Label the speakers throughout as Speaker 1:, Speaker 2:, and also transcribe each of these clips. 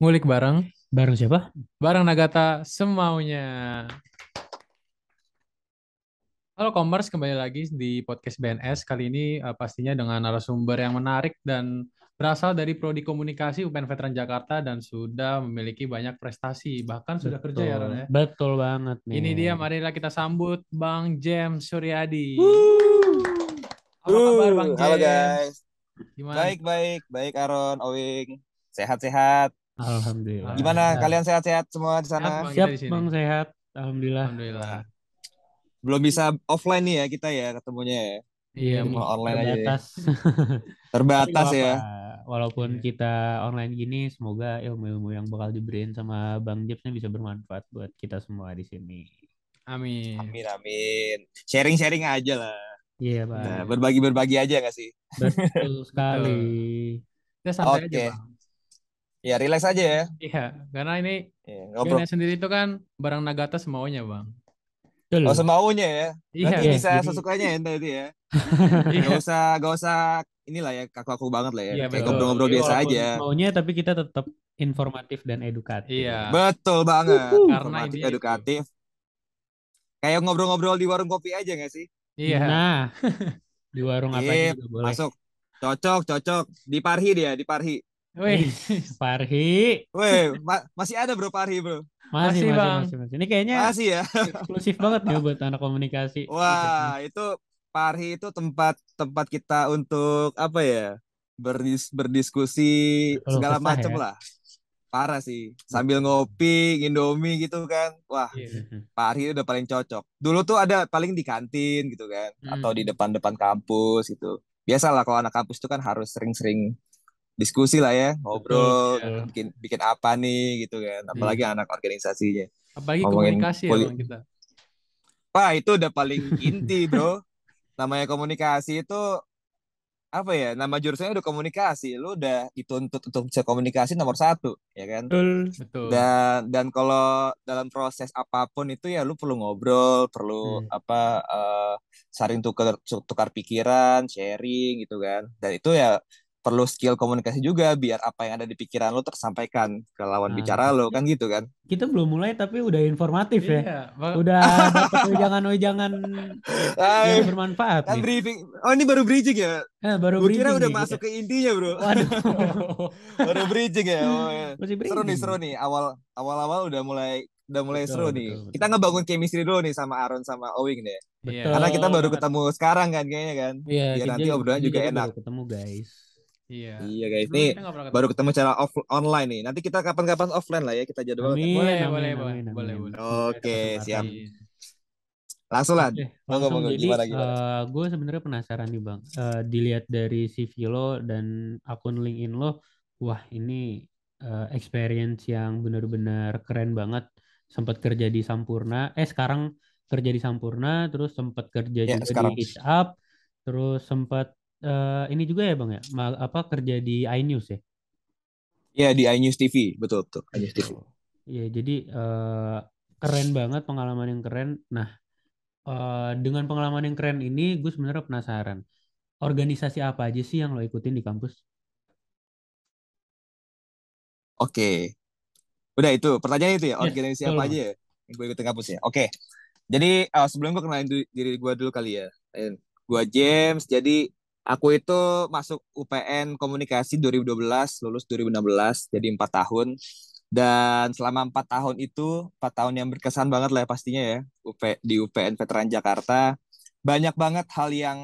Speaker 1: Ngulik bareng,
Speaker 2: Bareng siapa?
Speaker 1: bareng Nagata semaunya. Halo Komers, kembali lagi di podcast BNS. Kali ini pastinya dengan narasumber yang menarik dan berasal dari Prodi Komunikasi UPN Veteran Jakarta dan sudah memiliki banyak prestasi. Bahkan sudah kerja ya
Speaker 2: Betul,
Speaker 1: Ron ya.
Speaker 2: betul banget
Speaker 1: Ini
Speaker 2: nih.
Speaker 1: dia, marilah kita sambut Bang James Suryadi.
Speaker 3: Wuh.
Speaker 1: Apa kabar Bang
Speaker 3: Halo
Speaker 1: James?
Speaker 3: guys.
Speaker 1: Gimana
Speaker 3: Baik,
Speaker 1: nih?
Speaker 3: baik, baik Aaron, Owing. Sehat-sehat.
Speaker 2: Alhamdulillah.
Speaker 3: Gimana
Speaker 1: Alhamdulillah.
Speaker 3: kalian sehat-sehat semua di
Speaker 1: Sehat
Speaker 3: sana?
Speaker 1: Bang kita
Speaker 2: Siap
Speaker 1: di sini.
Speaker 2: Bang, sehat. Alhamdulillah.
Speaker 1: Alhamdulillah.
Speaker 3: Wah, belum bisa offline nih ya kita ya ketemunya ya.
Speaker 2: Iya
Speaker 1: Iya,
Speaker 3: Jadi
Speaker 2: nih,
Speaker 3: mau online aja nih.
Speaker 2: terbatas. Tapi gak
Speaker 3: Terbatas
Speaker 2: apa-apa.
Speaker 3: ya.
Speaker 2: Walaupun
Speaker 1: iya.
Speaker 2: kita online gini, semoga ilmu-ilmu yang bakal diberiin sama Bang Jepsnya bisa bermanfaat buat kita semua di sini.
Speaker 1: Amin.
Speaker 3: Amin, amin. Sharing-sharing aja lah.
Speaker 2: Iya,
Speaker 3: Nah,
Speaker 2: Bang.
Speaker 1: Iya,
Speaker 3: berbagi-berbagi aja gak sih?
Speaker 2: Betul sekali.
Speaker 1: betul. Kita santai aja
Speaker 3: Oke.
Speaker 1: Bang.
Speaker 3: Ya, relax aja ya.
Speaker 1: Iya, karena ini
Speaker 3: Ya, ngobrol.
Speaker 1: BNS sendiri itu kan barang Nagata semaunya, Bang.
Speaker 3: Oh,
Speaker 2: Betul.
Speaker 3: semaunya ya. Berarti
Speaker 1: Iya,
Speaker 2: Iya,
Speaker 3: bisa
Speaker 2: jadi
Speaker 3: sesukanya ya itu ya. Gak
Speaker 1: iya,
Speaker 3: usah, gak usah inilah ya kaku-kaku banget lah ya.
Speaker 1: iya
Speaker 3: Kayak
Speaker 1: betul.
Speaker 2: betul.
Speaker 3: ngobrol-ngobrol
Speaker 2: Jadi
Speaker 3: biasa
Speaker 2: walaupun
Speaker 3: aja.
Speaker 2: semaunya, tapi kita tetap informatif dan
Speaker 1: Iya,
Speaker 2: edukatif.
Speaker 3: Betul banget.
Speaker 1: karena
Speaker 3: Informatif,
Speaker 1: intinya itu.
Speaker 3: edukatif. Kayak ngobrol-ngobrol di warung kopi aja gak sih?
Speaker 1: Iya,
Speaker 2: Nah, di warung apa aja
Speaker 3: Iya,
Speaker 2: juga boleh.
Speaker 3: masuk. Cocok, cocok. Di Parhi dia, di Parhi.
Speaker 1: wih,
Speaker 2: Farhi.
Speaker 3: Weh, masih ada bro Parhi bro.
Speaker 2: Masih,
Speaker 1: masih
Speaker 2: masih,
Speaker 1: Bang.
Speaker 2: masih, masih. Ini kayaknya
Speaker 3: Masih ya.
Speaker 2: eksklusif banget nih buat anak komunikasi di sini.
Speaker 3: Wah, itu Parhi itu tempat tempat kita untuk apa ya? Berdiskusi
Speaker 2: Berkeluh
Speaker 3: segala
Speaker 2: kesah
Speaker 3: macem
Speaker 2: ya.
Speaker 3: lah. Parah sih. Sambil
Speaker 2: Betul.
Speaker 3: ngopi, Indomie gitu kan. Wah,
Speaker 1: Iya.
Speaker 3: Pak Ari udah paling cocok. Dulu tuh ada paling di kantin gitu kan, atau di
Speaker 2: Hmm.
Speaker 3: depan-depan kampus gitu. Biasalah kalau anak kampus itu kan harus sering-sering diskusi lah ya,
Speaker 2: Betul,
Speaker 3: ngobrol,
Speaker 1: Iya,
Speaker 3: bikin bikin apa nih gitu kan. Apalagi
Speaker 1: iya.
Speaker 3: anak organisasinya
Speaker 1: Apalagi
Speaker 3: ngomongin
Speaker 1: komunikasi ya
Speaker 3: kuliah.
Speaker 1: Bang kita.
Speaker 3: Wah, itu udah paling inti, bro. Namanya komunikasi itu apa ya? Nama jurusannya udah komunikasi. Lu udah dituntut untuk bisa komunikasi nomor satu, ya kan?
Speaker 2: betul.
Speaker 1: Betul.
Speaker 3: Dan kalau dalam proses apapun itu ya lu perlu ngobrol, perlu
Speaker 2: Hmm.
Speaker 3: apa saling tukar pikiran, sharing gitu kan. Dan itu ya perlu skill komunikasi juga biar apa yang ada di pikiran lu tersampaikan ke lawan bicara
Speaker 2: Mantap.
Speaker 3: lu kan gitu kan.
Speaker 2: Kita belum mulai tapi udah informatif ya.
Speaker 1: Iya,
Speaker 2: Udah dapat wejangan-wejangan yang
Speaker 3: Hai,
Speaker 2: bermanfaat
Speaker 3: kan
Speaker 2: nih.
Speaker 3: briefing. Oh, ini baru bridging ya?
Speaker 2: Baru
Speaker 3: Gue kira
Speaker 2: briefing
Speaker 3: udah
Speaker 2: nih kita.
Speaker 3: masuk ke intinya, bro.
Speaker 2: Waduh.
Speaker 3: Baru bridging ya. Oh, ya.
Speaker 2: Masih
Speaker 3: Seru nih,
Speaker 2: briefing
Speaker 3: seru
Speaker 2: nih.
Speaker 3: nih. Awal-awal udah mulai
Speaker 2: Betul,
Speaker 3: seru nih.
Speaker 2: betul,
Speaker 3: Kita
Speaker 2: betul.
Speaker 3: ngebangun chemistry dulu nih sama Aaron sama Owing deh. Karena
Speaker 1: iya,
Speaker 3: kita
Speaker 2: Betul
Speaker 3: baru
Speaker 2: banget.
Speaker 3: ketemu sekarang kan kayaknya kan.
Speaker 2: Iya,
Speaker 3: Biar
Speaker 2: kita
Speaker 3: nanti obrolan
Speaker 2: ini
Speaker 3: juga
Speaker 2: juga
Speaker 3: enak.
Speaker 2: baru ketemu guys.
Speaker 1: iya.
Speaker 3: Iya guys,
Speaker 1: Sebelumnya
Speaker 3: nih
Speaker 1: kita nggak pernah
Speaker 3: baru
Speaker 1: ketemu.
Speaker 3: ketemu secara online nih. Nanti kita kapan-kapan offline lah ya kita jadwalkan.
Speaker 2: Amin,
Speaker 1: Boleh, boleh,
Speaker 2: amin,
Speaker 1: boleh,
Speaker 2: amin,
Speaker 1: boleh,
Speaker 2: amin.
Speaker 1: boleh.
Speaker 2: Semoga ada
Speaker 3: Oke, siap.
Speaker 2: kesempatan.
Speaker 1: Amin.
Speaker 3: Langsung lah.
Speaker 2: Oke,
Speaker 3: Monggo,
Speaker 2: langsung
Speaker 3: monggo.
Speaker 2: jadi
Speaker 3: Gimana, gimana?
Speaker 2: gue sebenarnya penasaran nih Bang. Dilihat dari CV lo dan akun LinkedIn lo, wah ini experience yang benar-benar keren banget. Sempat kerja di Sampurna, sekarang kerja di Sampurna, terus sempat kerja
Speaker 3: Ya,
Speaker 2: juga di
Speaker 3: sekarang.
Speaker 2: Hitch Up, terus sempat ini juga ya Bang ya, apa kerja di iNews ya?
Speaker 3: Ya, di iNews TV. Betul, betul. iNews TV.
Speaker 2: Betul. Iya, jadi keren banget pengalaman yang keren. Nah, dengan pengalaman yang keren ini, gue sebenarnya penasaran. Organisasi apa aja sih yang lo ikutin di kampus?
Speaker 3: Oke. Udah itu, pertanyaan itu ya,
Speaker 2: Yes,
Speaker 3: organisasi
Speaker 2: betul
Speaker 3: apa aja
Speaker 2: bang.
Speaker 3: ya yang gue ikutin kampus ya. Oke. Jadi sebelum gue kenalin diri gue dulu kali ya. Gue James. Jadi aku itu masuk UPN Komunikasi 2012, lulus 2016, jadi 4 tahun. Dan selama 4 tahun itu, 4 tahun yang berkesan banget lah ya pastinya ya, di UPN Veteran Jakarta. Banyak banget hal yang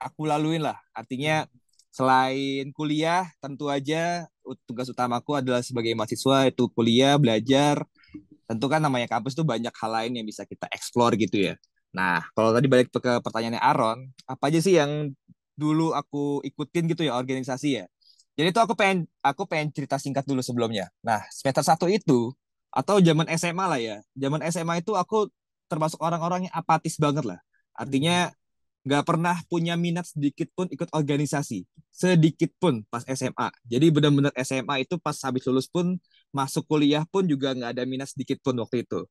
Speaker 3: aku laluin lah. Artinya selain kuliah, tentu aja tugas utamaku adalah sebagai mahasiswa itu kuliah, belajar, tentu kan namanya kampus tuh banyak hal lain yang bisa kita explore gitu ya. Nah, kalau tadi balik ke pertanyaannya Aaron, apa aja sih yang dulu aku ikutin gitu ya organisasi ya. Jadi itu aku pengen cerita singkat dulu sebelumnya. Nah, semester 1 itu atau zaman SMA lah ya. Zaman SMA itu aku termasuk orang-orang yang apatis banget lah.
Speaker 2: Hmm.
Speaker 3: Artinya nggak pernah punya minat sedikit pun ikut organisasi sedikit pun pas SMA. Jadi benar-benar SMA itu pas habis lulus pun masuk kuliah pun juga nggak ada minat sedikit pun waktu itu.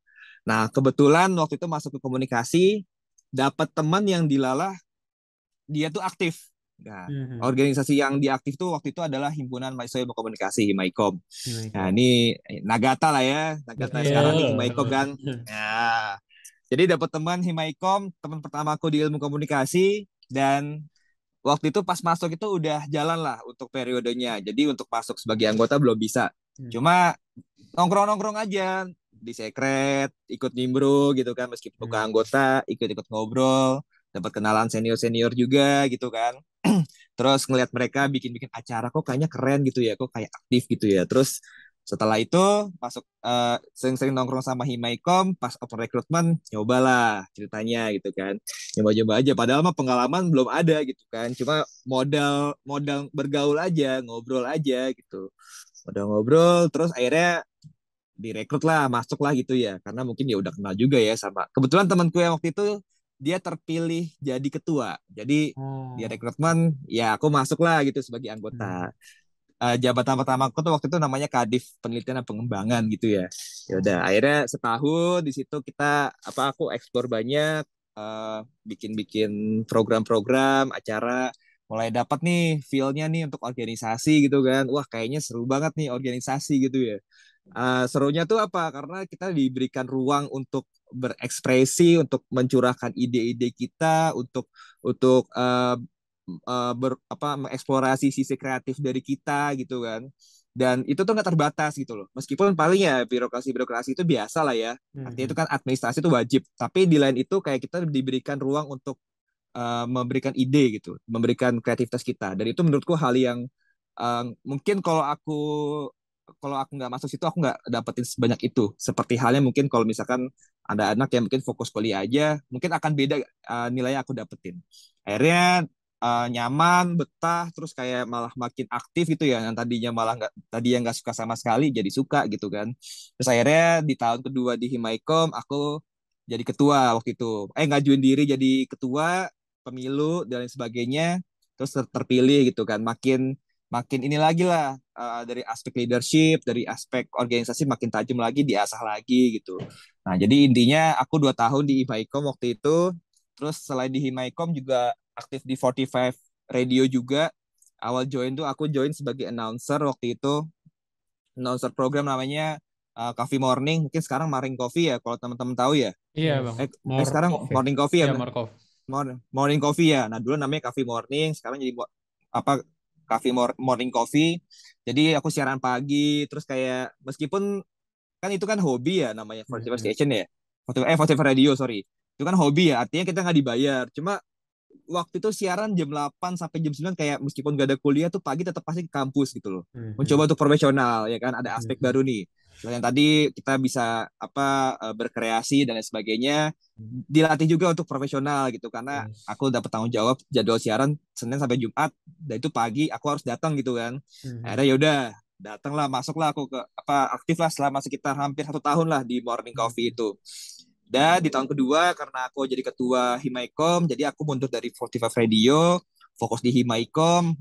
Speaker 3: Nah kebetulan waktu itu masuk ke komunikasi dapat teman yang dilalah dia tuh aktif. Nah,
Speaker 2: Mhm.
Speaker 3: organisasi yang diaktif tuh waktu itu adalah Himpunan Mahasiswa Ilmu Komunikasi, Himaikom. Nah,
Speaker 2: Himaikom.
Speaker 3: ini Nagata lah ya. Nagata sekarang nih
Speaker 2: Betul.
Speaker 3: Himaikom kan. Ya. Jadi dapat teman Himaikom, teman pertamaku di ilmu komunikasi, dan waktu itu pas masuk itu udah jalan lah untuk periodenya. Jadi untuk masuk sebagai anggota belum bisa.
Speaker 2: Hmm.
Speaker 3: Cuma nongkrong-nongkrong aja di sekret, ikut nimbro gitu kan, meskipun bukan anggota, ikut-ikut ngobrol, dapat kenalan senior-senior juga gitu kan. Terus ngelihat mereka bikin-bikin acara, kok kayaknya keren gitu ya, kok kayak aktif gitu ya. Terus setelah itu masuk sering-sering nongkrong sama Himaikom, pas open recruitment nyobalah ceritanya gitu kan. Nyoba-nyoba aja, padahal mah pengalaman belum ada gitu kan. Cuma modal modal bergaul aja, ngobrol aja gitu. Modal ngobrol, terus akhirnya direkrut lah, masuk lah gitu ya. Karena mungkin ya udah kenal juga ya sama. Kebetulan temanku yang waktu itu dia terpilih jadi ketua. Jadi dia
Speaker 2: Oh.
Speaker 3: rekrutmen, ya aku masuk lah gitu sebagai
Speaker 2: Hmm.
Speaker 3: anggota. Jabatan pertama aku tuh waktu itu namanya Kadif Penelitian dan Pengembangan gitu ya. Ya udah,
Speaker 2: Oh.
Speaker 3: akhirnya setahun di situ kita aku eksplor banyak, bikin-bikin program-program, acara, mulai dapat nih feel-nya nih untuk organisasi gitu kan. Wah, kayaknya seru banget nih organisasi gitu ya. Serunya tuh apa? Karena kita diberikan ruang untuk berekspresi, untuk mencurahkan ide-ide kita, untuk mengeksplorasi sisi kreatif dari kita gitu kan. Dan itu tuh nggak terbatas gitu loh. Meskipun paling ya birokrasi-birokrasi itu biasa lah ya. Artinya itu
Speaker 2: Mhm.
Speaker 3: kan administrasi itu wajib. Tapi di lain itu kayak kita diberikan ruang untuk memberikan ide gitu, memberikan kreativitas kita. Dan itu menurutku hal yang mungkin kalau aku nggak masuk situ aku nggak dapetin sebanyak itu. Seperti halnya mungkin kalau misalkan ada anak yang mungkin fokus kuliah aja, mungkin akan beda nilai yang aku dapetin. Akhirnya nyaman, betah, terus kayak malah makin aktif gitu ya. Yang tadinya malah tadi yang nggak suka sama sekali jadi suka gitu kan. Terus akhirnya di tahun kedua di Himaikom aku jadi ketua waktu itu. Ngajuin diri jadi ketua pemilu dan lain sebagainya. Terus terpilih gitu kan. Makin makin ini lagi lah, dari aspek leadership, dari aspek organisasi makin tajam lagi, diasah lagi gitu. Nah, jadi intinya aku 2 tahun di Himaikom waktu itu. Terus selain di Himaikom juga aktif di 45 Radio juga. Awal join tuh aku join sebagai announcer waktu itu. Announcer program namanya Coffee Morning. Mungkin sekarang Morning Coffee ya, kalau teman-teman tahu ya.
Speaker 1: Iya
Speaker 2: Yes.
Speaker 1: bang.
Speaker 3: Sekarang
Speaker 2: Morkov ya.
Speaker 3: Morning Coffee ya.
Speaker 1: Iya Markov.
Speaker 3: Morning Coffee ya. Nah, dulu namanya Coffee Morning, sekarang jadi apa Morning Coffee. Jadi aku siaran pagi, terus kayak meskipun kan itu kan hobi ya namanya 45
Speaker 2: Mhm.
Speaker 3: Station ya. 45 Radio, sorry. Itu kan hobi ya, artinya kita nggak dibayar. Cuma waktu itu siaran jam 8 sampai jam 9 kayak meskipun gak ada kuliah tuh pagi tetap pasti ke kampus gitu loh.
Speaker 2: Mhm.
Speaker 3: Mencoba untuk profesional ya kan, ada aspek
Speaker 2: Mhm.
Speaker 3: baru nih. Selain tadi kita bisa berkreasi dan lain sebagainya, dilatih juga untuk profesional gitu karena
Speaker 2: Yes.
Speaker 3: aku dapat tanggung jawab jadwal siaran Senin sampai Jumat dan itu pagi aku harus datang gitu kan. Akhirnya
Speaker 2: Mhm.
Speaker 3: yaudah datanglah masuklah aku ke aktif lah selama sekitar hampir 1 tahun lah di Morning Coffee
Speaker 2: Mhm.
Speaker 3: itu. Dan di tahun kedua karena aku jadi ketua Himaikom, jadi aku mundur dari 45 Radio, fokus di Himaikom,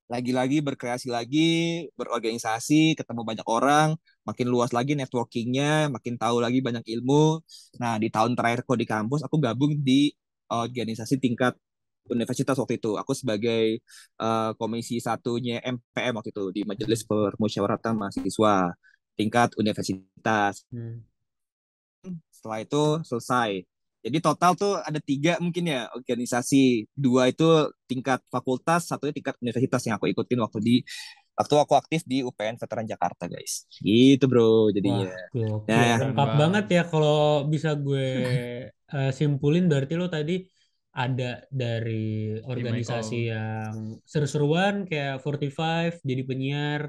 Speaker 3: lagi-lagi berkreasi lagi, berorganisasi, ketemu banyak orang, makin luas lagi networkingnya, makin tahu lagi banyak ilmu. Nah, di tahun terakhirku di kampus, aku gabung di organisasi tingkat universitas waktu itu. Aku sebagai komisi satunya MPM waktu itu, di Majelis
Speaker 2: Mhm.
Speaker 3: Permusyawaratan Mahasiswa tingkat universitas.
Speaker 2: Mhm.
Speaker 3: Setelah itu selesai. Jadi total tuh ada 3 mungkin ya organisasi. 2 itu tingkat fakultas, satunya tingkat universitas yang aku ikutin waktu aku aktif di UPN Veteran Jakarta, guys. Gitu bro
Speaker 2: Wah,
Speaker 3: jadinya.
Speaker 2: gokil.
Speaker 3: Nah,
Speaker 1: Keren
Speaker 2: Lengkap banget
Speaker 1: banget.
Speaker 2: ya kalau bisa gue simpulin berarti lo tadi ada dari organisasi
Speaker 1: Himaikom.
Speaker 2: yang seru-seruan kayak 45 jadi penyiar,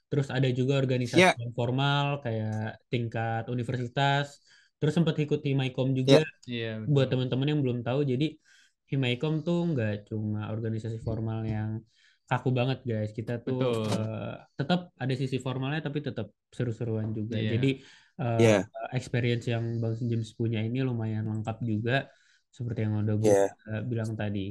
Speaker 2: terus ada juga organisasi
Speaker 3: ya,
Speaker 2: yang formal kayak tingkat universitas, terus sempat ikut Himaikom juga.
Speaker 3: ya,
Speaker 1: Iya
Speaker 2: Buat
Speaker 1: betul.
Speaker 2: teman-teman yang belum tahu, jadi Himaikom tuh nggak cuma organisasi formal yang kaku banget guys. Kita tuh
Speaker 1: Betul.
Speaker 2: tetap ada sisi formalnya tapi tetap seru-seruan juga. Jadi
Speaker 1: Iya.
Speaker 2: eh,
Speaker 3: ya,
Speaker 2: experience yang Bang James punya ini lumayan lengkap juga seperti yang udah gue
Speaker 3: ya,
Speaker 2: bilang tadi.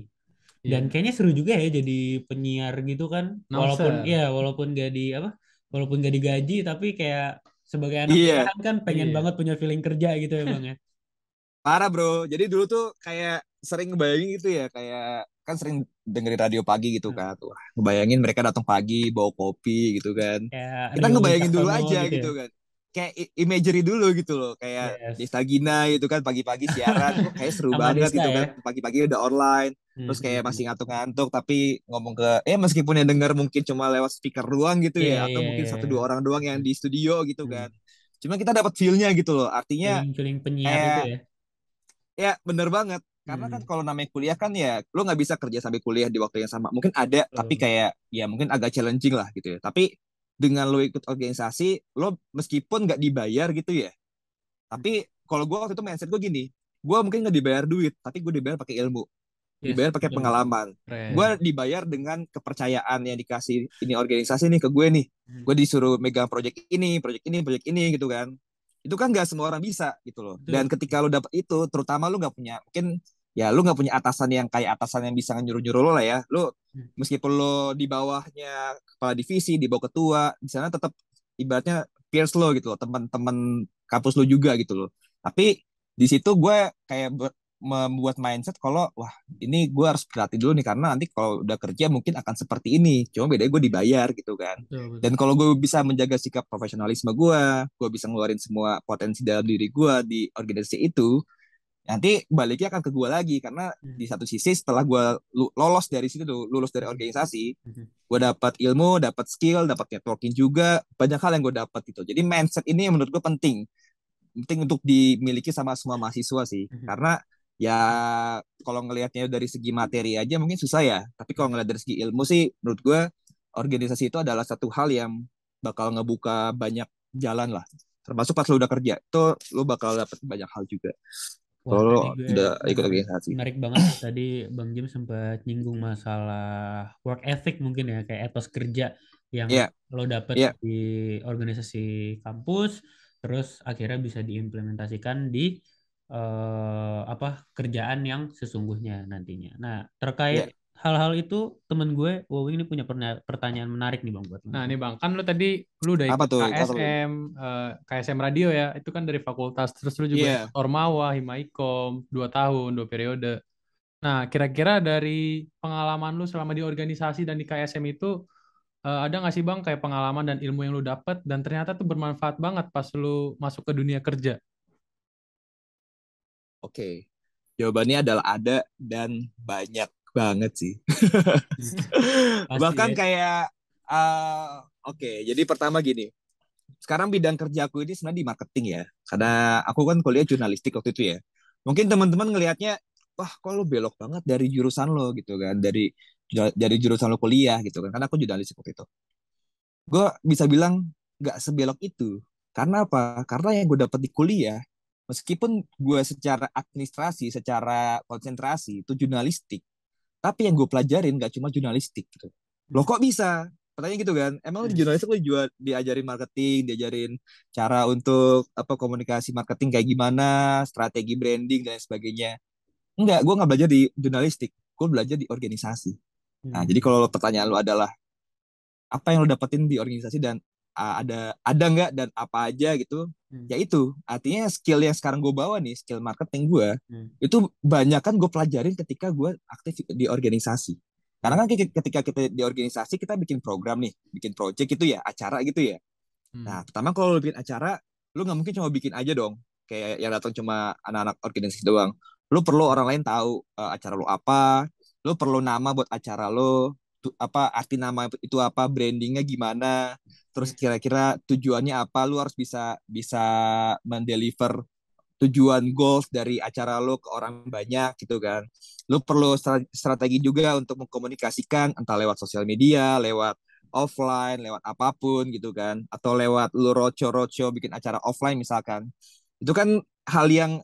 Speaker 2: Dan
Speaker 1: Iya.
Speaker 2: kayaknya seru juga ya jadi penyiar gitu kan. Walaupun ya
Speaker 1: Announcer.
Speaker 2: walaupun gak di apa, walaupun gak digaji tapi kayak sebagai anak
Speaker 3: iya.
Speaker 2: kuliahan kan pengen
Speaker 1: Iya.
Speaker 2: banget punya feeling kerja gitu ya Bang ya.
Speaker 3: Parah bro. Jadi dulu tuh kayak sering ngebayangin gitu ya, kayak kan sering dengerin radio pagi gitu kan. Wah, ngebayangin mereka datang pagi bawa kopi gitu kan.
Speaker 2: Kayak
Speaker 3: Kita
Speaker 2: Rio
Speaker 3: ngebayangin dulu
Speaker 2: Wicaksono
Speaker 3: aja
Speaker 2: gitu ya.
Speaker 3: gitu kan. Kayak imagery dulu gitu loh, kayak
Speaker 2: Yes.
Speaker 3: Desta Gina gitu kan pagi-pagi siaran, kok kayak seru
Speaker 2: Sama
Speaker 3: banget
Speaker 2: Desta
Speaker 3: gitu
Speaker 2: ya.
Speaker 3: kan. Pagi-pagi udah online, terus kayak
Speaker 2: Hmm.
Speaker 3: masih ngantuk-ngantuk tapi ngomong ke meskipun yang denger mungkin cuma lewat speaker doang gitu
Speaker 2: Iya,
Speaker 3: ya, atau
Speaker 2: iya,
Speaker 3: mungkin
Speaker 2: iya.
Speaker 3: satu dua orang doang yang
Speaker 2: Hmm.
Speaker 3: di studio gitu
Speaker 2: Hmm.
Speaker 3: kan. Cuma kita dapat feel-nya gitu loh. Artinya
Speaker 2: Feeling penyiar itu
Speaker 3: kayak
Speaker 2: ya.
Speaker 3: ya bener banget. Karena kan
Speaker 2: Hmm.
Speaker 3: kalau namanya kuliah kan ya lo nggak bisa kerja sambil kuliah di waktu yang sama. Mungkin ada, tapi
Speaker 2: Betul.
Speaker 3: kayak ya mungkin agak challenging lah gitu ya. Tapi dengan lo ikut organisasi, lo meskipun nggak dibayar gitu ya. Tapi kalau gue waktu itu mindset gue gini, gue mungkin nggak dibayar duit, tapi gue dibayar pakai ilmu,
Speaker 2: Yes,
Speaker 3: dibayar pakai
Speaker 2: betul betul.
Speaker 3: pengalaman. Gue
Speaker 1: Keren.
Speaker 3: dibayar dengan kepercayaan yang dikasih ini organisasi nih ke gue nih.
Speaker 2: Hmm.
Speaker 3: Gue disuruh megang project ini gitu kan. Itu kan gak semua orang bisa gitu loh. Dan
Speaker 2: Betul.
Speaker 3: ketika lo dapet itu, terutama lo nggak punya, mungkin ya lo nggak punya atasan yang kayak atasan yang bisa nyuruh-nyuruh lo lah ya. Lo
Speaker 2: Hmm.
Speaker 3: meskipun lo di bawahnya kepala divisi, di bawah ketua, di sana tetap ibaratnya peers lo gitu loh, teman-teman kampus lo juga gitu loh. Tapi di situ gue kayak membuat mindset kalau wah ini gue harus berlatih dulu nih karena nanti kalau udah kerja mungkin akan seperti ini. Cuma bedanya gue dibayar gitu kan.
Speaker 2: Betul betul.
Speaker 3: Dan kalau gue bisa menjaga sikap profesionalisme gue bisa ngeluarin semua potensi dalam diri gue di organisasi itu, nanti baliknya akan ke gue lagi karena
Speaker 2: Hmm.
Speaker 3: di satu sisi setelah gue lolos dari situ tuh, lulus dari
Speaker 2: Hmm.
Speaker 3: organisasi,
Speaker 2: Hmm.
Speaker 3: gue dapat ilmu, dapat skill, dapat networking juga, banyak hal yang gue dapat gitu. Jadi mindset ini yang menurut gue penting, penting untuk dimiliki sama semua mahasiswa sih.
Speaker 2: Hmm.
Speaker 3: Karena ya kalau ngelihatnya dari segi materi aja mungkin susah ya, tapi kalau ngelihat dari segi ilmu sih menurut gue organisasi itu adalah satu hal yang bakal ngebuka banyak jalan lah. Termasuk pas lo udah kerja, itu lo bakal dapet banyak hal juga.
Speaker 2: Wah,
Speaker 3: Kalau lo
Speaker 2: tadi gue
Speaker 3: udah ikut
Speaker 2: menarik
Speaker 3: organisasi.
Speaker 2: menarik banget tuh tadi Bang Jim sempat nyinggung masalah work ethic mungkin ya kayak etos kerja yang
Speaker 3: Iya,
Speaker 2: lo dapet
Speaker 3: iya,
Speaker 2: di organisasi kampus terus akhirnya bisa diimplementasikan di apa kerjaan yang sesungguhnya nantinya. Nah, terkait
Speaker 3: iya.
Speaker 2: hal-hal itu temen gue, wow ini punya pertanyaan menarik nih Bang buat lo
Speaker 1: Nah,
Speaker 2: nih.
Speaker 1: nih Bang, kan lu tadi lu udah
Speaker 3: Apa
Speaker 1: ikut
Speaker 3: tuh? Apa tuh?
Speaker 1: KSM, KSM Radio ya, itu kan dari fakultas. Terus lu juga ikut
Speaker 3: Iya.
Speaker 1: Ormawa, Himaikom, 2 tahun, 2 periode. Nah, kira-kira dari pengalaman lu selama di organisasi dan di KSM itu, ada nggak sih Bang kayak pengalaman dan ilmu yang lu dapet dan ternyata tuh bermanfaat banget pas lu masuk ke dunia kerja?
Speaker 3: Oke. Jawabannya adalah ada dan banyak banget sih.
Speaker 2: Pasti
Speaker 3: Bahkan
Speaker 2: ya.
Speaker 3: kayak oke, jadi pertama gini. Sekarang bidang kerjaku ini sebenarnya di marketing ya. Karena aku kan kuliah jurnalistik waktu itu ya. Mungkin teman-teman ngelihatnya, wah kok lu belok banget dari jurusan lo gitu kan. Dari jurusan lo kuliah gitu kan. Karena aku jurnalistik waktu itu. Gue bisa bilang nggak sebelok itu. Karena apa? Karena yang gue dapat di kuliah, meskipun gue secara administrasi, secara konsentrasi itu jurnalistik, tapi yang gue pelajarin gak cuma jurnalistik gitu. Loh kok bisa? Pertanyaan gitu kan. Emang di jurnalistik lu juga diajarin marketing, diajarin cara untuk apa komunikasi marketing kayak gimana, strategi branding dan sebagainya. Enggak, gue nggak belajar di jurnalistik. Gue belajar di organisasi. Nah, jadi
Speaker 2: Hmm.
Speaker 3: kalau pertanyaan lu adalah apa yang lu dapetin di organisasi dan ada nggak dan apa aja gitu,
Speaker 2: Hmm.
Speaker 3: ya itu artinya skill yang sekarang gue bawa nih, skill marketing gue
Speaker 2: Hmm.
Speaker 3: itu banyak kan gue pelajarin ketika gue aktif di organisasi. Karena
Speaker 2: Hmm.
Speaker 3: kan ketika kita di organisasi kita bikin program nih, bikin project gitu ya, acara gitu ya. Nah,
Speaker 1: Hmm.
Speaker 3: pertama kalau lu bikin acara, lu nggak mungkin cuma bikin aja dong, kayak yang datang cuma anak-anak organisasi doang. Lu perlu orang lain tahu acara lu apa, lu perlu nama buat acara lu, apa arti nama itu apa, brandingnya gimana, terus
Speaker 2: Hmm.
Speaker 3: kira-kira tujuannya apa, lu harus bisa bisa mendeliver tujuan goals dari acara lo ke orang banyak gitu kan. Lo perlu strategi juga untuk mengkomunikasikan entah lewat sosial media, lewat offline, lewat apapun gitu kan, atau lewat lo roadshow bikin acara offline misalkan. Itu kan hal yang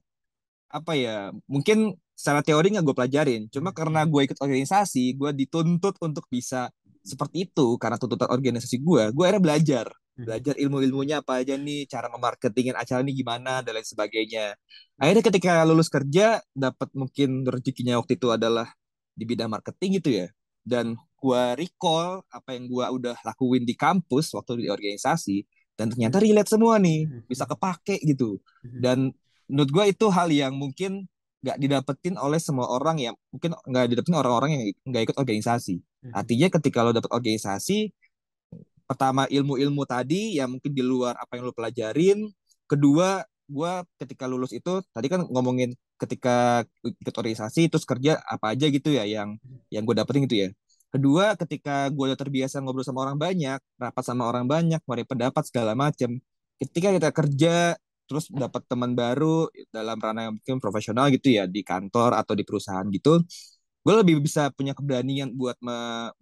Speaker 3: apa ya, mungkin secara teori nggak gue pelajarin. Cuma karena
Speaker 2: Hmm.
Speaker 3: gue ikut organisasi, gue dituntut untuk bisa seperti itu karena tuntutan organisasi gue akhirnya belajar
Speaker 2: Hmm.
Speaker 3: belajar ilmu-ilmunya apa aja nih, cara memarketingin acara ini gimana dan lain sebagainya. Akhirnya ketika lulus kerja dapat mungkin rezekinya waktu itu adalah di bidang marketing gitu ya. Dan gue recall apa yang gue udah lakuin di kampus waktu di organisasi dan ternyata relate semua nih, bisa
Speaker 2: Hmm.
Speaker 3: kepake gitu.
Speaker 2: Hmm.
Speaker 3: Dan menurut gue itu hal yang mungkin nggak didapetin oleh semua orang, ya mungkin nggak didapetin orang-orang yang nggak ikut organisasi. Artinya ketika lo dapet organisasi, pertama ilmu-ilmu tadi yang mungkin di luar apa yang lo pelajarin. Kedua, gue ketika lulus itu tadi kan ngomongin ketika ikut organisasi terus kerja apa aja gitu ya yang gue dapetin gitu ya. Kedua, ketika gue udah terbiasa ngobrol sama orang banyak, rapat sama orang banyak, mari pendapat segala macam. Ketika kita kerja terus dapat teman baru dalam ranah yang mungkin profesional gitu ya di kantor atau di perusahaan gitu, gue lebih bisa punya keberanian buat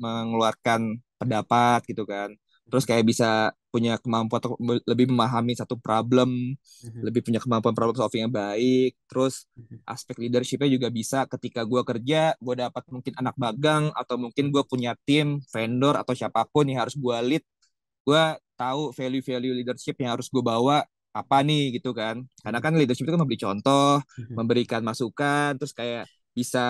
Speaker 3: mengeluarkan pendapat gitu kan. Terus kayak bisa punya kemampuan untuk lebih memahami satu problem, lebih punya kemampuan problem solving yang baik. Terus aspek leadership-nya juga bisa ketika gue kerja, gue dapat mungkin anak magang atau mungkin gue punya tim, vendor atau siapapun yang harus gue lead, gue tahu value-value leadership yang harus gue bawa apa nih gitu kan. Karena kan leadership itu kan memberi contoh, memberikan masukan, terus kayak bisa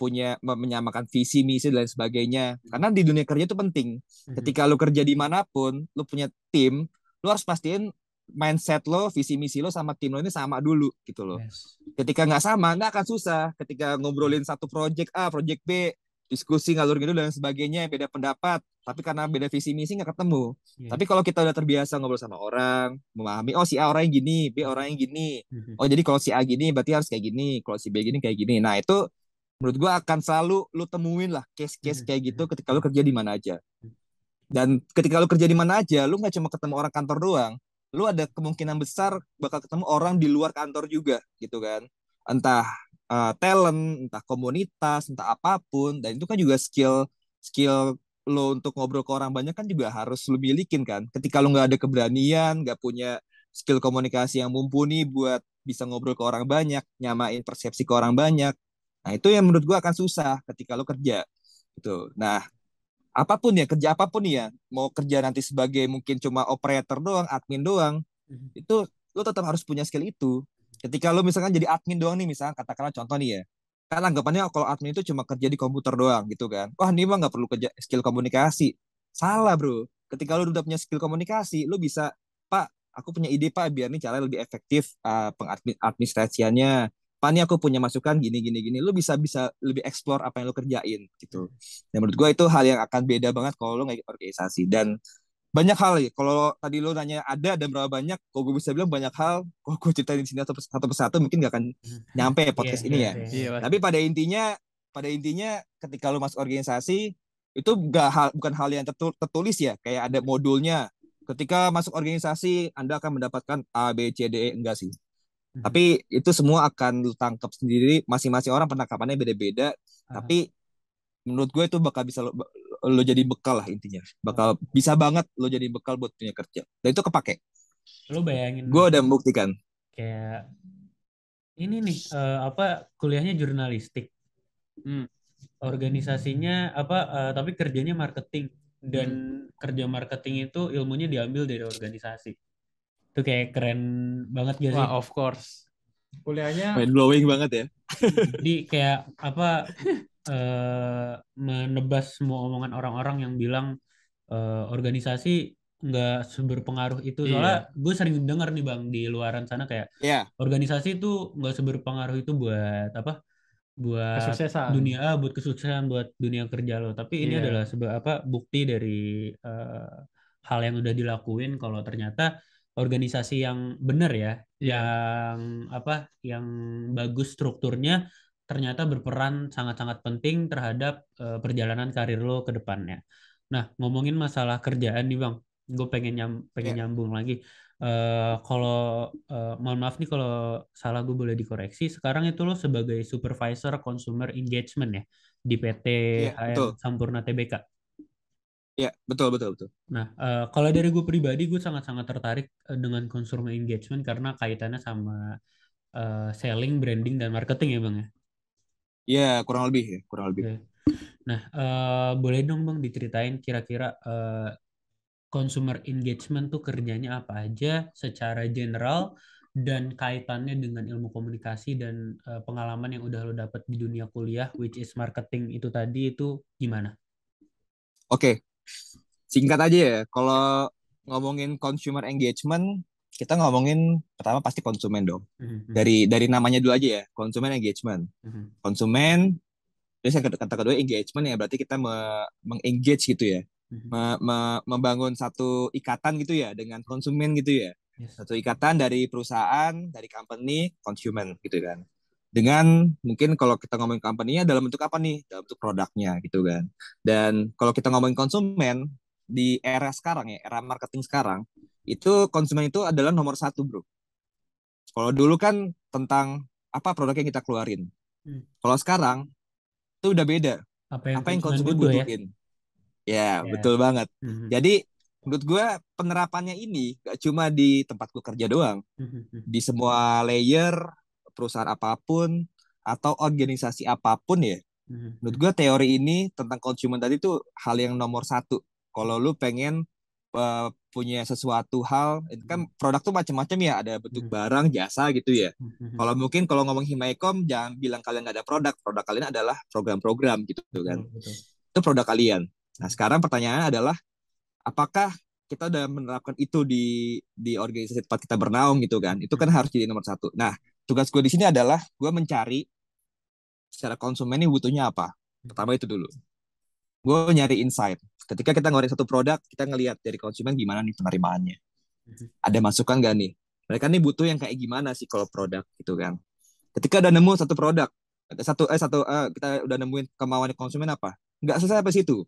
Speaker 3: punya menyamakan visi misi dan lain sebagainya. Karena di dunia kerja itu penting. Ketika lu kerja dimanapun, lu punya tim, lu harus pastiin mindset lo, visi misi lo sama tim lo ini sama dulu gitu loh.
Speaker 2: Yes.
Speaker 3: Ketika nggak sama, nggak akan susah. Ketika ngobrolin satu project A, project B, diskusi ngalur gitu dan sebagainya, beda pendapat. Tapi karena beda visi misi nggak ketemu. Tapi kalau kita udah terbiasa ngobrol sama orang, memahami, oh si A orang yang gini, B orang yang gini. Oh jadi kalau si A gini berarti harus kayak gini, kalau si B gini kayak gini. Nah itu menurut gue akan selalu lu temuin lah case-case kayak gitu ketika lu kerja di mana aja. Dan ketika lu kerja di mana aja, lu nggak cuma ketemu orang kantor doang, lu ada kemungkinan besar bakal ketemu orang di luar kantor juga gitu kan. Entah talent, entah komunitas, entah apapun. Dan itu kan juga skill skill lo untuk ngobrol ke orang banyak kan juga harus lu milikin kan. Ketika lu nggak ada keberanian, nggak punya skill komunikasi yang mumpuni buat bisa ngobrol ke orang banyak, nyamain persepsi ke orang banyak. Nah, itu yang menurut gua akan susah ketika lo kerja gitu. Nah, apapun ya, kerja apapun ya, mau kerja nanti sebagai mungkin cuma operator doang, admin doang, itu lo tetap harus punya skill itu. Ketika lo misalkan jadi admin doang nih, misalkan katakanlah contoh nih ya, kan anggapannya kalau admin itu cuma kerja di komputer doang gitu kan. Wah, ini mah nggak perlu kerja skill komunikasi. Salah bro. Ketika lo udah punya skill komunikasi, lo bisa, Pak, aku punya ide Pak, biar nih cara lebih efektif pengadministrasiannya. Pak, nih aku punya masukan gini gini gini. Lo bisa bisa lebih explore apa yang lo kerjain gitu. Dan menurut gue itu hal yang akan beda banget kalau lo nggak ikut organisasi. Dan banyak hal ya. Kalau tadi lo nanya ada dan berapa banyak, kalau gue bisa bilang banyak hal. Kalau gue ceritain di sini satu persatu mungkin gak akan nyampe ya podcast ini ya. Tapi pada intinya ketika lo masuk organisasi itu bukan hal yang tertulis ya. Kayak ada modulnya. Ketika masuk organisasi Anda akan mendapatkan A, B, C, D, E. Enggak sih. Tapi itu semua akan lu tangkap sendiri. Masing-masing orang penangkapannya beda-beda. Tapi menurut gue itu bakal bisa lo jadi bekal lah intinya. Bakal bisa banget lo jadi bekal buat punya kerja. Dan itu kepake.
Speaker 2: Lo bayangin
Speaker 3: Gue udah membuktikan.
Speaker 2: kayak ini nih kuliahnya jurnalistik. Organisasinya tapi kerjanya marketing dan kerja marketing itu ilmunya diambil dari organisasi. Itu kayak keren banget gak sih?
Speaker 1: Wah, of course. Kuliahnya
Speaker 3: Mind blowing banget ya.
Speaker 2: Jadi kayak menebas semua omongan orang-orang yang bilang organisasi nggak seberpengaruh itu. Soalnya gue sering dengar nih bang di luaran sana kayak organisasi itu nggak seberpengaruh itu buat buat
Speaker 1: kesuksesan.
Speaker 2: buat kesuksesan, buat dunia kerja lo. Tapi ini adalah bukti dari hal yang udah dilakuin kalau ternyata organisasi yang benar ya, yang bagus strukturnya ternyata berperan sangat-sangat penting terhadap perjalanan karir lo ke depannya. Nah, ngomongin masalah kerjaan nih Bang, gue pengen nyambung lagi. Kalau mohon maaf nih kalau salah gue boleh dikoreksi. Sekarang itu lo sebagai supervisor consumer engagement ya di PT HM Sampurna Tbk.
Speaker 3: Iya, betul betul betul.
Speaker 2: Nah, kalau dari gue pribadi gue sangat-sangat tertarik dengan consumer engagement karena kaitannya sama selling, branding dan marketing ya Bang ya.
Speaker 3: Iya, kurang lebih ya, kurang lebih.
Speaker 2: Oke. Nah, boleh dong Bang diceritain kira-kira consumer engagement tuh kerjanya apa aja secara general dan kaitannya dengan ilmu komunikasi dan pengalaman yang udah lo dapet di dunia kuliah which is marketing itu tadi itu gimana?
Speaker 3: Oke, singkat aja ya. Kalau ngomongin consumer engagement, kita ngomongin pertama pasti konsumen dong. Dari namanya dulu aja ya, konsumen engagement. Konsumen, terus yang kata kedua engagement ya berarti kita mengengage gitu ya. Membangun satu ikatan gitu ya dengan konsumen gitu ya.
Speaker 2: Yes.
Speaker 3: Satu ikatan dari perusahaan, dari company, konsumen gitu kan. Dengan mungkin kalau kita ngomongin company-nya dalam bentuk apa nih? Dalam bentuk produknya gitu kan. Dan kalau kita ngomongin konsumen di era sekarang ya, era marketing sekarang, itu konsumen itu adalah nomor satu, bro. Kalau dulu kan tentang apa produk yang kita keluarin. Kalau sekarang itu udah beda.
Speaker 2: Apa yang
Speaker 3: Apa yang
Speaker 2: konsumen
Speaker 3: konsumen
Speaker 2: butuh ya?
Speaker 3: butuhin. Ya,
Speaker 2: Ya.
Speaker 3: betul banget. Jadi menurut gue penerapannya ini gak cuma di tempat gue kerja doang. Di semua layer, perusahaan apapun, atau organisasi apapun ya. Menurut gue teori ini tentang konsumen tadi tuh hal yang nomor satu. Kalau lu pengen punya sesuatu hal, itu kan produk tuh macam-macam ya, ada bentuk barang, jasa gitu ya. Kalau mungkin kalau ngomong Himaikom, jangan bilang kalian nggak ada produk kalian adalah program-program gitu kan.
Speaker 2: Betul.
Speaker 3: Itu produk kalian. Nah sekarang pertanyaannya adalah, apakah kita udah menerapkan itu di organisasi tempat kita bernaung gitu kan? Itu kan harus jadi nomor satu. Nah tugas gue di sini adalah gue mencari secara konsumen ini butuhnya apa. Pertama itu dulu. Gue nyari insight. Ketika kita ngeluarin satu produk, kita ngelihat dari konsumen gimana nih penerimaannya. Ada masukan gak nih? Mereka nih butuh yang kayak gimana sih kalau produk gitu kan. Ketika udah nemu satu produk, kita udah nemuin kemauan konsumen apa? Nggak selesai sampai situ.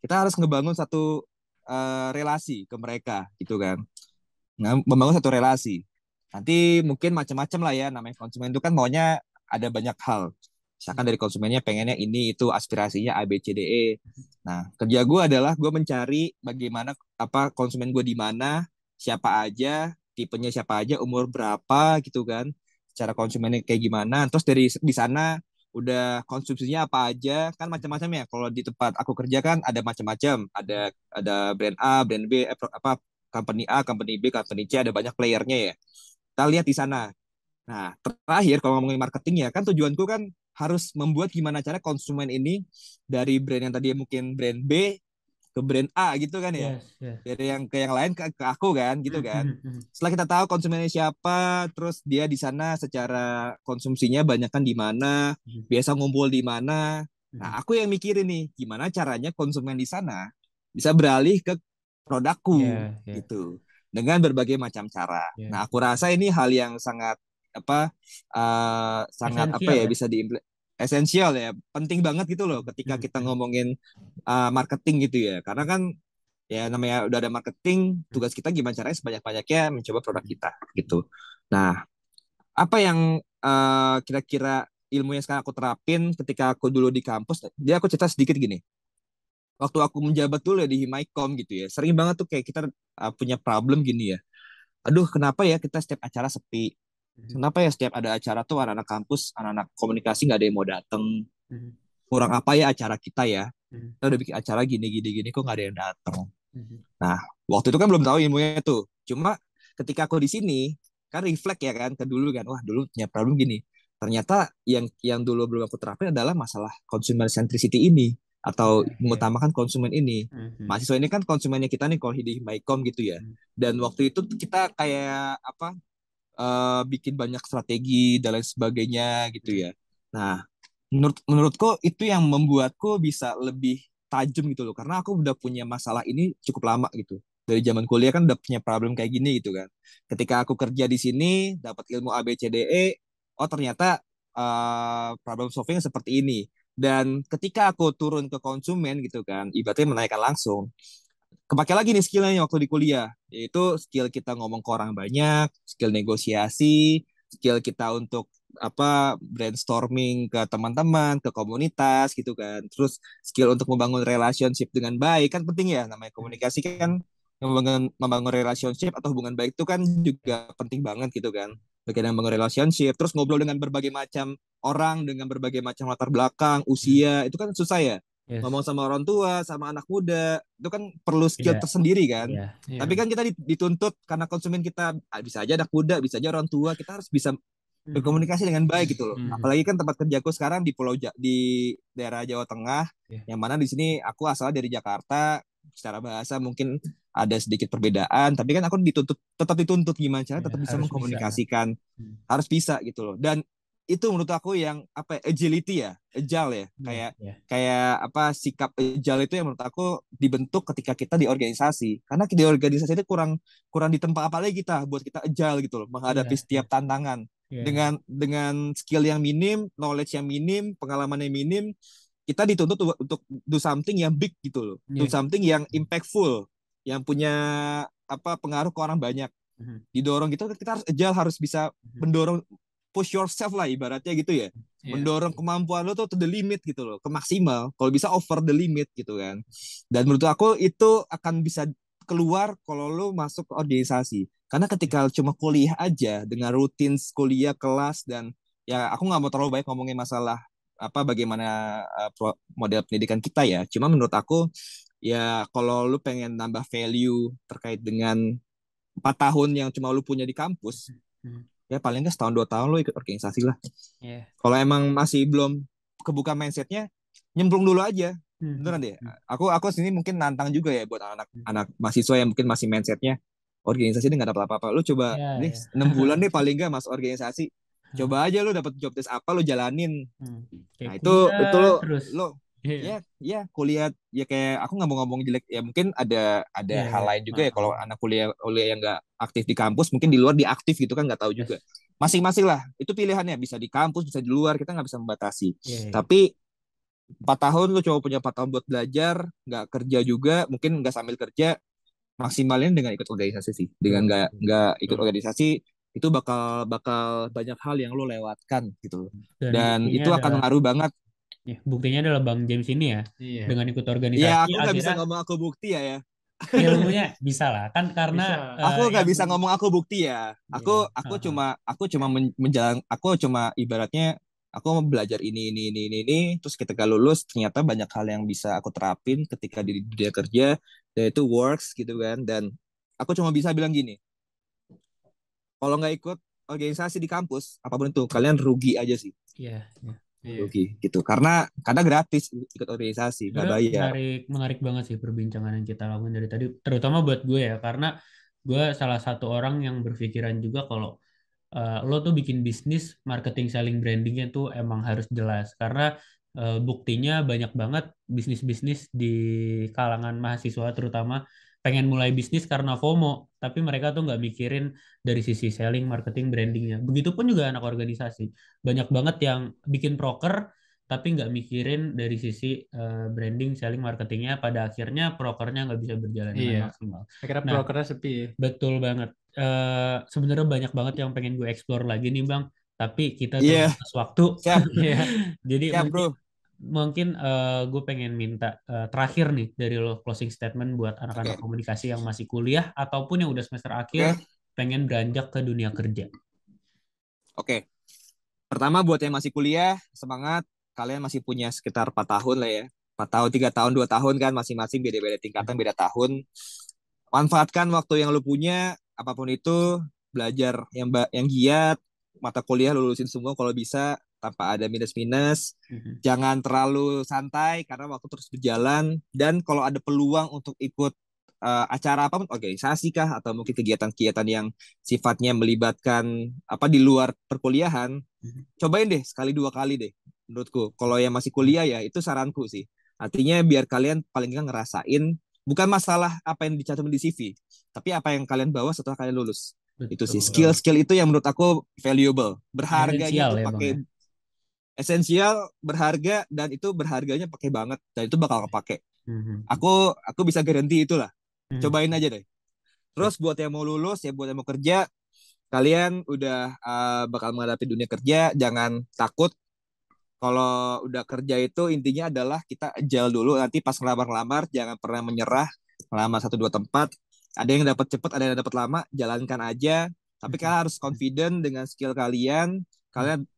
Speaker 3: Kita harus ngebangun satu relasi ke mereka gitu kan. Nah, membangun satu relasi. Nanti mungkin macam-macam lah ya, namanya konsumen itu kan maunya ada banyak hal. Misalkan dari konsumennya pengennya ini itu aspirasinya A B C D E. Nah, kerja gue adalah gue mencari bagaimana apa konsumen gue di mana, siapa aja, tipenya siapa aja, umur berapa gitu kan. Secara konsumennya kayak gimana. Terus dari di sana udah konsumsinya apa aja, kan macam-macam ya. Kalau di tempat aku kerja kan ada macam-macam. Ada brand A, brand B, apa company A, company B, company C, ada banyak playernya ya. Kita lihat di sana. Nah, terakhir kalau ngomongin marketing ya, kan tujuanku kan harus membuat gimana cara konsumen ini dari brand yang tadi mungkin brand B ke brand A gitu kan ya.
Speaker 2: Yes.
Speaker 3: Dari yang ke yang lain ke aku kan gitu kan. Setelah kita tahu konsumennya siapa, terus dia di sana secara konsumsinya banyak kan di mana, biasa ngumpul di mana. Nah, aku yang mikirin nih, gimana caranya konsumen di sana bisa beralih ke produkku
Speaker 2: Yeah.
Speaker 3: gitu dengan berbagai macam cara.
Speaker 2: Yeah.
Speaker 3: Nah, aku rasa ini hal yang sangat apa sangat apa
Speaker 2: Esensial
Speaker 3: ya
Speaker 2: ya.
Speaker 3: bisa esensial ya, penting banget gitu loh ketika kita ngomongin marketing gitu ya. Karena kan ya namanya udah ada marketing, tugas kita gimana caranya sebanyak-banyaknya mencoba produk kita gitu. Nah, apa yang kira-kira ilmu yang sekarang aku terapin ketika aku dulu di kampus, dia aku cerita sedikit gini. Waktu aku menjabat dulu ya di Himaikom gitu ya, sering banget tuh kayak kita punya problem gini ya. Aduh, kenapa ya kita setiap acara sepi? Kenapa ya setiap ada acara tuh anak-anak kampus, anak-anak komunikasi nggak ada yang mau datang? Kurang apa ya acara kita ya? Kita udah bikin acara gini, kok nggak ada yang datang? Nah, waktu itu kan belum tahu ilmunya tuh. Cuma ketika aku di sini, kan reflect ya kan ke dulu kan. Wah, dulu punya problem gini. Ternyata yang dulu belum aku terapin adalah masalah consumer centricity ini atau mengutamakan konsumen ini. Mahasiswa ini kan konsumennya kita nih kalau di Mycom gitu ya. Dan waktu itu kita kayak apa bikin banyak strategi dan lain sebagainya gitu ya. Nah, menurutku itu yang membuatku bisa lebih tajam gitu loh, karena aku udah punya masalah ini cukup lama gitu. Dari zaman kuliah kan udah punya problem kayak gini gitu kan. Ketika aku kerja di sini, dapat ilmu A B C D E, oh ternyata problem solving seperti ini. Dan ketika aku turun ke konsumen gitu kan, ibaratnya menaikkan langsung, kepake lagi nih skillnya waktu di kuliah, yaitu skill kita ngomong ke orang banyak, skill negosiasi, skill kita untuk apa brainstorming ke teman-teman, ke komunitas gitu kan. Terus skill untuk membangun relationship dengan baik kan penting ya, namanya komunikasi kan membangun relationship atau hubungan baik itu kan juga penting banget gitu kan. Bagian membangun relationship, terus ngobrol dengan berbagai macam orang dengan berbagai macam latar belakang, usia, itu kan susah ya. Ngomong sama orang tua, sama anak muda, itu kan perlu skill tersendiri kan. Tapi kan kita dituntut karena konsumen kita bisa aja anak muda, bisa aja orang tua, kita harus bisa berkomunikasi dengan baik gitu loh. Apalagi kan tempat kerjaku sekarang di daerah Jawa Tengah, yang mana di sini aku asal dari Jakarta, secara bahasa mungkin ada sedikit perbedaan, tapi kan aku tetap dituntut gimana cara tetap bisa
Speaker 2: harus bisa lah.
Speaker 3: mengkomunikasikan, harus bisa gitu loh. Dan itu menurut aku yang apa agility ya, agile ya, kayak apa sikap agile itu yang menurut aku dibentuk ketika kita di organisasi. Karena di organisasi itu kurang ditempa, apalagi kita buat kita agile gitu loh menghadapi setiap tantangan. Dengan skill yang minim, knowledge yang minim, pengalaman yang minim, kita dituntut untuk do something yang big gitu loh. Do something yang impactful, yang punya apa pengaruh ke orang banyak. Didorong gitu kita harus agile, harus bisa mendorong, push yourself lah ibaratnya gitu ya. Mendorong kemampuan lo tuh to the limit gitu loh, ke maksimal. Kalau bisa over the limit gitu kan. Dan menurut aku itu akan bisa keluar kalau lo masuk ke organisasi. Karena ketika cuma kuliah aja dengan rutin kuliah, kelas, dan ya aku nggak mau terlalu banyak ngomongin masalah apa bagaimana model pendidikan kita ya. Cuma menurut aku ya kalau lu pengen nambah value terkait dengan 4 tahun yang cuma lu punya di kampus, ya paling nggak setahun 2 tahun lo ikut organisasi lah. Kalau emang masih belum kebuka mindsetnya, nyemplung dulu aja. Beneran deh. Aku sini mungkin nantang juga ya buat anak mahasiswa yang mungkin masih mindsetnya organisasi ini nggak dapat apa-apa. Lu coba nih 6 bulan deh paling nggak masuk organisasi. Coba aja lu dapat job desk apa lu jalanin. Nah itu lo terus. Lo ya kuliah ya kayak aku nggak mau ngomong jelek ya, mungkin ada hal lain juga ya kalau anak kuliah yang nggak aktif di kampus, mungkin di luar dia aktif gitu kan, nggak tahu juga. Masing-masing lah itu pilihannya, bisa di kampus bisa di luar, kita nggak bisa membatasi. Tapi 4 tahun lu coba punya 4 tahun buat belajar, nggak kerja juga, mungkin nggak sambil kerja, maksimalin dengan ikut organisasi sih. Dengan nggak ikut organisasi itu bakal banyak hal yang lu lewatkan gitu. Dan itu akan ngaruh banget.
Speaker 2: Buktinya adalah Bang James ini ya, dengan ikut organisasi.
Speaker 3: Iya, aku nggak bisa ngomong aku bukti ya.
Speaker 2: Ilmunya bisa lah, kan karena
Speaker 3: aku nggak bisa ngomong aku bukti ya. Aku cuma ibaratnya aku mau belajar ini, terus ketika lulus ternyata banyak hal yang bisa aku terapin ketika di dunia kerja, dan itu works gitu kan. Dan aku cuma bisa bilang gini, kalau nggak ikut organisasi di kampus apapun itu, kalian rugi aja sih. Rugi gitu, karena gratis ikut organisasi, nggak bayar.
Speaker 2: Menarik banget sih perbincangan yang kita lakukan dari tadi, terutama buat gue ya, karena gue salah satu orang yang berpikiran juga kalau lo tuh bikin bisnis, marketing, selling, brandingnya tuh emang harus jelas, karena buktinya banyak banget bisnis-bisnis di kalangan mahasiswa terutama pengen mulai bisnis karena FOMO, tapi mereka tuh nggak mikirin dari sisi selling, marketing, brandingnya. Begitupun juga anak organisasi, banyak banget yang bikin proker tapi nggak mikirin dari sisi branding, selling, marketingnya. Pada akhirnya prokernya nggak bisa berjalan dengan maksimal.
Speaker 1: Akhirnya prokernya sepi.
Speaker 2: Betul banget. Sebenarnya banyak banget yang pengen gue explore lagi nih Bang, tapi kita terbatas waktu. Jadi mungkin gue pengen minta terakhir nih dari lo, closing statement buat anak-anak komunikasi yang masih kuliah ataupun yang udah semester akhir pengen beranjak ke dunia kerja.
Speaker 3: Pertama buat yang masih kuliah, semangat. Kalian masih punya sekitar 4 tahun lah ya. 4 tahun, 3 tahun, 2 tahun kan, masing-masing beda-beda tingkatan, beda tahun. Manfaatkan waktu yang lo punya, apapun itu, belajar yang giat, mata kuliah lulusin semua kalau bisa, tanpa ada minus-minus. Jangan terlalu santai karena waktu terus berjalan. Dan kalau ada peluang untuk ikut acara apapun, organisasi kah atau mungkin kegiatan-kegiatan yang sifatnya melibatkan apa di luar perkuliahan, cobain deh sekali 2 kali deh. Menurutku kalau yang masih kuliah ya itu saranku sih. Artinya biar kalian paling nggak ngerasain, bukan masalah apa yang dicantum di CV, tapi apa yang kalian bawa setelah kalian lulus. Itu sih skill itu yang menurut aku valuable, berharganya tuh pakai esensial, berharga, dan itu berharganya pakai banget, dan itu bakal kepake. Aku bisa garanti itulah. Cobain aja deh. Terus buat yang mau lulus ya, buat yang mau kerja, kalian udah bakal menghadapi dunia kerja, jangan takut. Kalau udah kerja itu intinya adalah kita ajal dulu, nanti pas ngelamar-ngelamar jangan pernah menyerah. Ngelamar 1-2 tempat, ada yang dapat cepat, ada yang dapat lama, jalankan aja. Tapi kalian harus confident dengan skill kalian. Kalian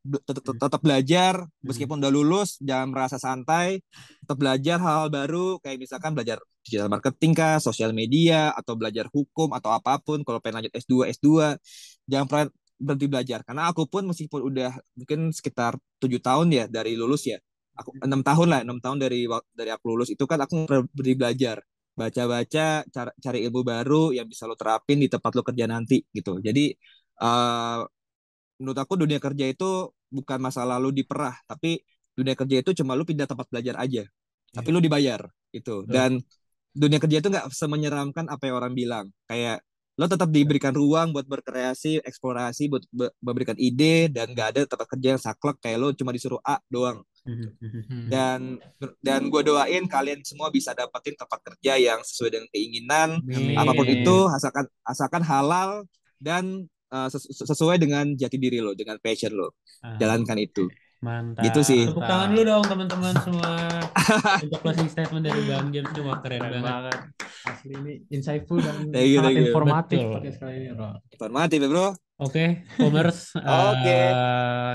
Speaker 3: tetap belajar meskipun udah lulus, jangan merasa santai. Tetap belajar hal-hal baru, kayak misalkan belajar digital marketing kah, sosial media, atau belajar hukum atau apapun. Kalau pengen lanjut S2, jangan pernah berhenti belajar. Karena aku pun meskipun udah mungkin sekitar 7 tahun ya dari lulus ya, aku 6 tahun dari aku lulus itu kan aku berhenti belajar. baca-baca, cari ilmu baru yang bisa lo terapin di tempat lo kerja nanti gitu. Jadi eh, menurut aku dunia kerja itu bukan masalah lo diperah, tapi dunia kerja itu cuma lo pindah tempat belajar aja, tapi
Speaker 2: Iya,
Speaker 3: lo dibayar gitu.
Speaker 2: betul.
Speaker 3: Dan dunia kerja itu nggak semenyeramkan apa yang orang bilang. Kayak lo tetap diberikan ruang buat berkreasi, eksplorasi, buat memberikan ide, dan nggak ada tempat kerja yang saklek kayak lo cuma disuruh A doang.
Speaker 1: Hmm.
Speaker 3: Dan gue doain kalian semua bisa dapetin tempat kerja yang sesuai dengan keinginan, apapun itu,
Speaker 1: Amin.
Speaker 3: asalkan halal dan sesuai dengan jati diri lo, dengan passion lo.
Speaker 2: Ah,
Speaker 3: Jalankan itu. Gitu
Speaker 2: mantap.
Speaker 3: sih.
Speaker 2: Tepuk tangan dulu dong teman-teman semua. Untuk closing statement dari Bang James itu wah keren
Speaker 1: Keren
Speaker 2: banget.
Speaker 1: banget. Asli ini insightful dan
Speaker 3: Thank you,
Speaker 1: sangat
Speaker 3: thank you.
Speaker 1: informatif
Speaker 2: Betul.
Speaker 1: podcast kali ini, Bro.
Speaker 3: Informatif ya, bro.
Speaker 2: Oke, Commerce,
Speaker 3: Oke.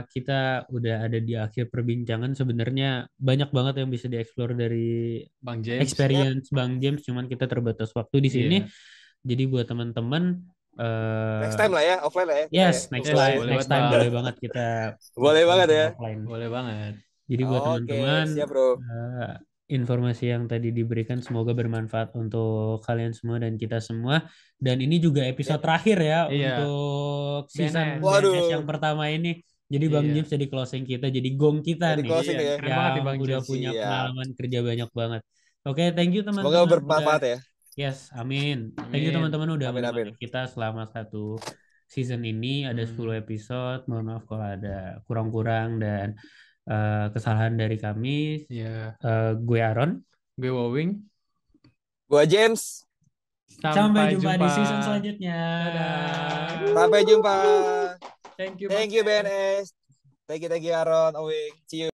Speaker 2: kita udah ada di akhir perbincangan. Sebenarnya banyak banget yang bisa dieksplor dari
Speaker 1: Bang James.
Speaker 2: experience Bang James, cuman kita terbatas waktu di sini.
Speaker 1: Iya.
Speaker 2: Jadi buat teman-teman,
Speaker 3: Next time lah ya, offline lah ya. kita
Speaker 2: yes,
Speaker 3: ya.
Speaker 2: next
Speaker 1: Yes,
Speaker 2: time,
Speaker 1: boleh
Speaker 2: next
Speaker 1: banget,
Speaker 2: time
Speaker 1: Bang.
Speaker 2: boleh banget kita
Speaker 3: Boleh banget ya.
Speaker 2: offline.
Speaker 1: Boleh banget.
Speaker 2: Jadi buat
Speaker 3: Oke,
Speaker 2: teman-teman,
Speaker 3: siap bro.
Speaker 2: informasi yang tadi diberikan semoga bermanfaat untuk kalian semua dan kita semua. Dan ini juga episode terakhir ya
Speaker 1: Iya.
Speaker 2: untuk season
Speaker 1: BNS.
Speaker 3: Waduh.
Speaker 2: BNS yang pertama ini. Jadi Bang
Speaker 1: Iya.
Speaker 2: James jadi closing kita, jadi gong kita
Speaker 3: Jadi
Speaker 2: nih.
Speaker 3: closing
Speaker 1: Iya,
Speaker 3: ya.
Speaker 1: keren banget nih
Speaker 2: Yang
Speaker 1: Bang
Speaker 2: udah
Speaker 1: James.
Speaker 2: punya
Speaker 3: Siap.
Speaker 2: pengalaman kerja banyak banget. Oke, thank you
Speaker 3: Semoga
Speaker 2: teman-teman.
Speaker 3: bermanfaat ya.
Speaker 2: Yes, amin. Thank you
Speaker 1: Amin.
Speaker 2: teman-teman udah
Speaker 3: Amin,
Speaker 2: menemani
Speaker 3: amin.
Speaker 2: kita selama satu season ini. Ada 10 episode. Mohon maaf kalau ada kurang-kurang dan kesalahan dari kami.
Speaker 1: Iya.
Speaker 2: Gue Aaron.
Speaker 1: Gue Wowing.
Speaker 3: Gua James.
Speaker 2: Sampai jumpa di season selanjutnya.
Speaker 1: Dadah.
Speaker 3: Sampai jumpa.
Speaker 1: Thank you,
Speaker 3: Thank you
Speaker 1: Bang James.
Speaker 3: BNS. Thank you Aaron, Owing. See you.